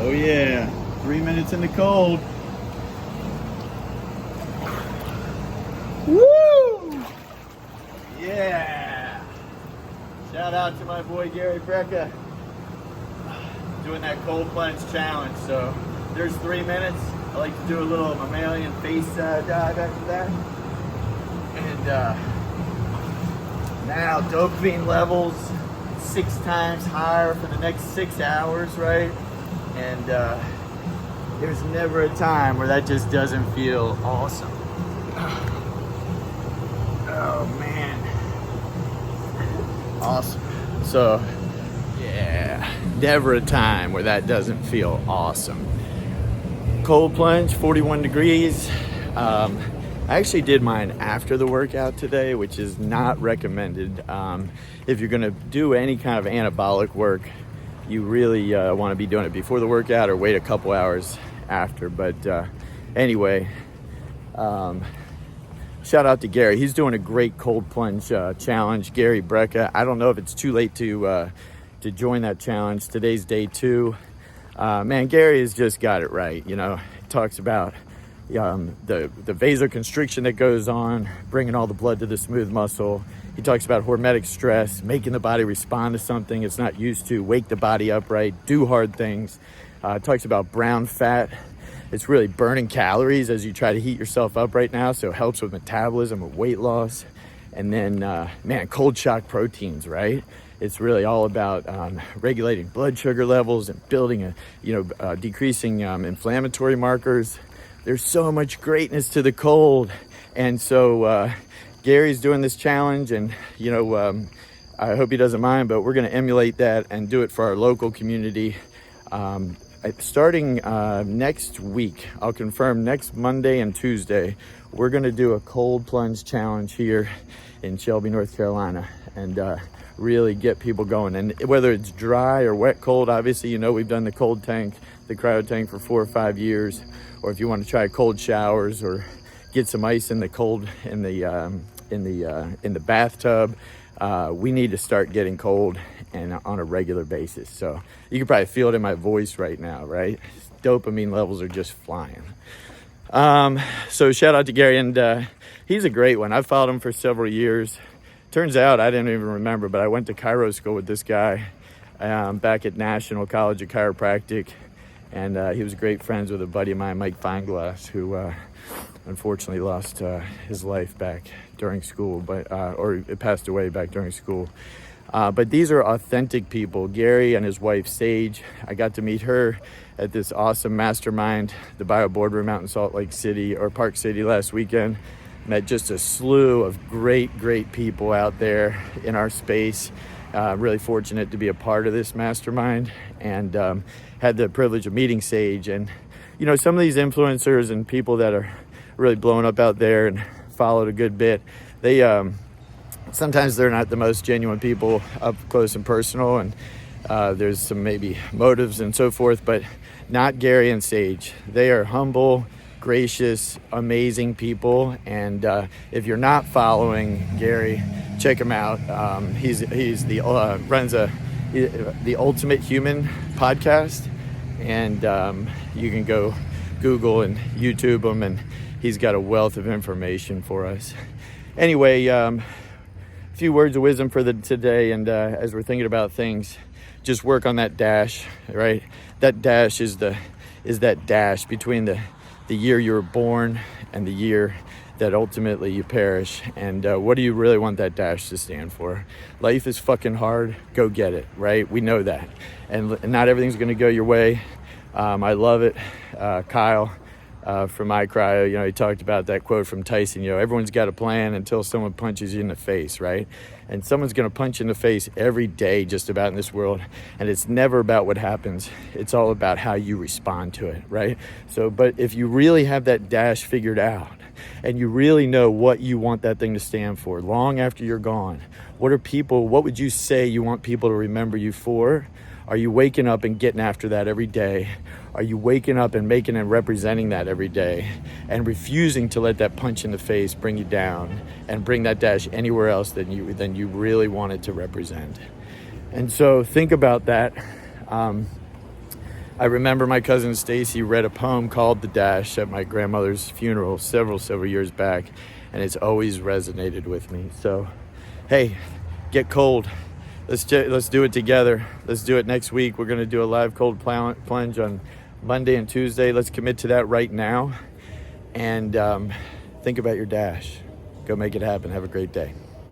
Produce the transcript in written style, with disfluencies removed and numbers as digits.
Oh yeah, 3 minutes in the cold. Woo! Yeah! Shout out to my boy Gary Brecka doing that cold plunge challenge. So there's 3 minutes. I like to do a little mammalian face dive after that. And now dopamine levels 6 times higher for the next 6 hours, right? And there's never a time where that just doesn't feel awesome. Oh man, awesome. So yeah, never a time where that doesn't feel awesome. Cold plunge, 41 degrees. I actually did mine after the workout today, which is not recommended. If you're gonna do any kind of anabolic work, you really want to be doing it before the workout or wait a couple hours after. But anyway, shout out to Gary. He's doing a great cold plunge challenge. Gary Brecka. I don't know if it's too late to join that challenge. Today's day 2. Man, Gary has just got it right. You know, he talks about the vasoconstriction that goes on, bringing all the blood to the smooth muscle. He talks about hormetic stress, making the body respond to something it's not used to, wake the body up right, do hard things. Talks about brown fat. It's really burning calories as you try to heat yourself up right now, so it helps with metabolism, with weight loss. And then, man, cold shock proteins, right? It's really all about regulating blood sugar levels and building decreasing inflammatory markers. There's so much greatness to the cold. And so Gary's doing this challenge, and I hope he doesn't mind, but we're going to emulate that and do it for our local community. Starting next week, I'll confirm next Monday and Tuesday, we're going to do a cold plunge challenge here in Shelby, North Carolina, and really get people going. And whether it's dry or wet cold, obviously, we've done the cold tank, the cryo tank for 4 or 5 years, or if you want to try cold showers or get some ice in the cold in the bathtub, we need to start getting cold and on a regular basis. So you can probably feel it in my voice right now, right? Dopamine levels are just flying. So shout out to Gary, and he's a great one. I've followed him for several years. Turns out I didn't even remember, but I went to chiro school with this guy back at National College of Chiropractic, and he was great friends with a buddy of mine, Mike Feinglass, who unfortunately lost his life back during school, or it passed away back during school. But these are authentic people. Gary and his wife, Sage, I got to meet her at this awesome mastermind, the Bio Boardroom out in Salt Lake City, or Park City, last weekend. Met just a slew of great people out there in our space. Really fortunate to be a part of this mastermind, and had the privilege of meeting Sage. And some of these influencers and people that are really blowing up out there and followed a good bit, they sometimes they're not the most genuine people up close and personal, and there's some maybe motives and so forth, but not Gary and Sage. They are humble, gracious, amazing people. And if you're not following Gary, check him out. He's runs the Ultimate Human podcast, and you can go Google and YouTube him, and he's got a wealth of information for us. Anyway, a few words of wisdom for today, and as we're thinking about things, just work on that dash, right? That dash is that dash between the year you were born and the year that ultimately you perish. And what do you really want that dash to stand for? Life is fucking hard. Go get it, right? We know that. And not everything's going to go your way. I love it. Kyle from iCryo, he talked about that quote from Tyson, everyone's got a plan until someone punches you in the face, right? And someone's going to punch you in the face every day just about in this world. And it's never about what happens. It's all about how you respond to it, right? So, but if you really have that dash figured out, and you really know what you want that thing to stand for long after you're gone, what would you say you want people to remember you for? Are you waking up and getting after that every day? Are you waking up and making and representing that every day, and refusing to let that punch in the face bring you down and bring that dash anywhere else than you really wanted to represent? And so think about that. I remember my cousin Stacy read a poem called The Dash at my grandmother's funeral several years back, and it's always resonated with me. So, hey, get cold. Let's do it together. Let's do it next week. We're going to do a live cold plunge on Monday and Tuesday. Let's commit to that right now. And think about your dash. Go make it happen. Have a great day.